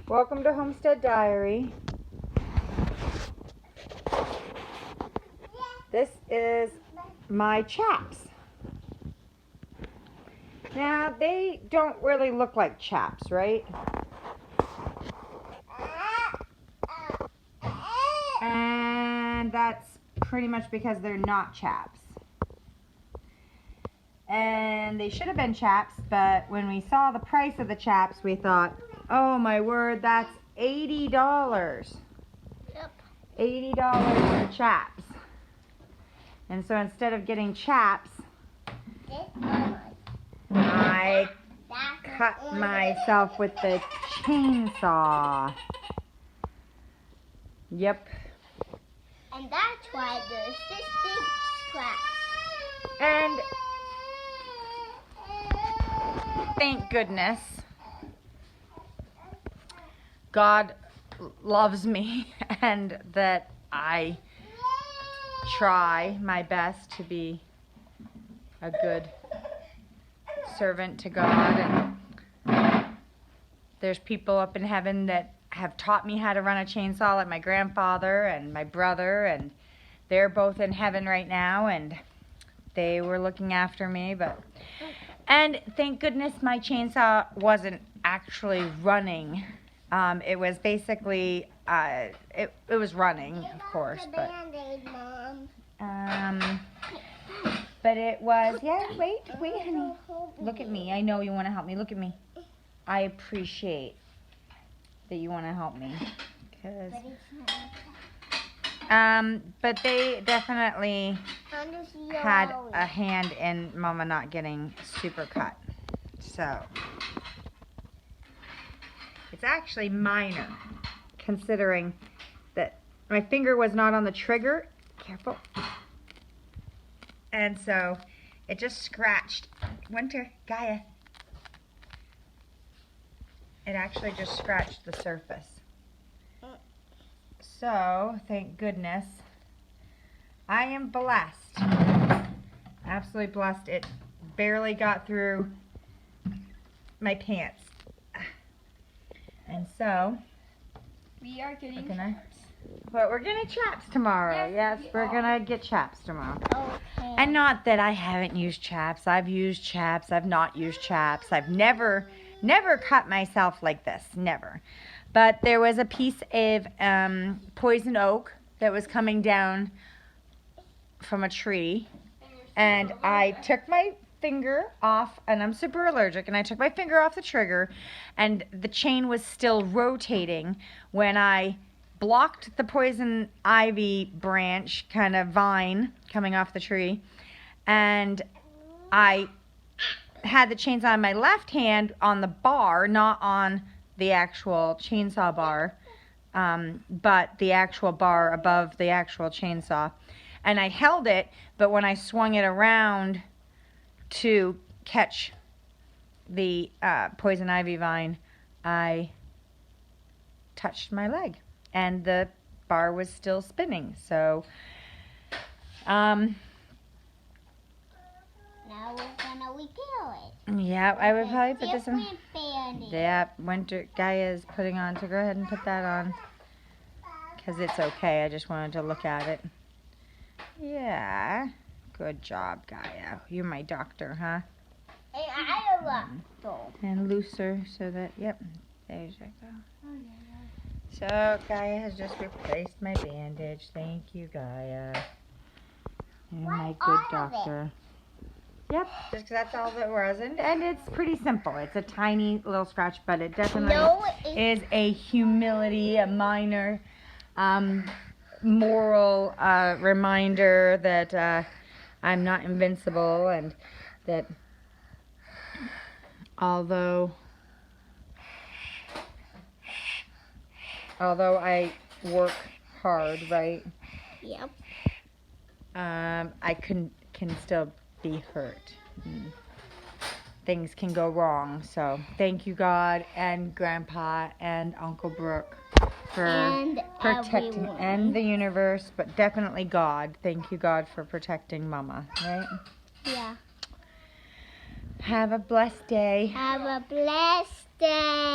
Welcome to Homestead Diary. This is my chaps. Now, they don't really look like chaps, right? And that's pretty much because they're not chaps. And they should have been chaps, but when we saw the price of the chaps, we thought, oh my word, that's $80. Yep. $80 for chaps. And so instead of getting chaps, I cut myself with the chainsaw. Yep. And that's why there's this big scratch. And thank goodness God loves me and that I try my best to be a good servant to God. And there's people up in heaven that have taught me how to run a chainsaw, like my grandfather and my brother, and they're both in heaven right now, and they were looking after me. And thank goodness my chainsaw wasn't actually running. It was basically it was running, of course, but but it was, yeah, wait, honey. Look at me. I know you want to help me. Look at me. I appreciate that you want to help me. But they definitely had a hand in Mama not getting super cut. So, it's actually minor, considering that my finger was not on the trigger. Careful. And so, it just scratched. Winter, Gaia. It actually just scratched the surface. So, thank goodness. I am blessed. Absolutely blessed. It barely got through my pants. And so, we are getting chaps. But we're getting chaps tomorrow. Yes, we're gonna get chaps tomorrow. Okay. And not that I haven't used chaps. I've used chaps. I've not used chaps. I've never cut myself like this. Never. But there was a piece of poison oak that was coming down from a tree. And I took my finger off, and I'm super allergic, and I took my finger off the trigger, and the chain was still rotating when I blocked the poison ivy branch, kind of vine coming off the tree, and I had the chainsaw in my left hand on the bar, not on the actual chainsaw bar, but the actual bar above the actual chainsaw. And I held it, but when I swung it around to catch the poison ivy vine, I touched my leg, and the bar was still spinning. So, now we're gonna repair it. Yeah, I would probably put this on. Bandage. Yeah, Winter Gaia is putting on. So go ahead and put that on, because it's okay. I just wanted to look at it. Yeah, good job, Gaia. You're my doctor, huh? Hey, I love And looser so that, yep, there you go. So Gaia has just replaced my bandage. Thank you, Gaia. You're my good doctor. Yep, just 'cause that's all that was. And it's pretty simple. It's a tiny little scratch, but it definitely is a humility, a minor moral reminder that I'm not invincible, and that although I work hard, right? Yep. I can still be hurt. Things can go wrong. So thank you, God, and Grandpa, and Uncle Brooke for protecting, everyone. and the universe, but definitely God. Thank you, God, for protecting Mama, right? Yeah. Have a blessed day. Have a blessed day.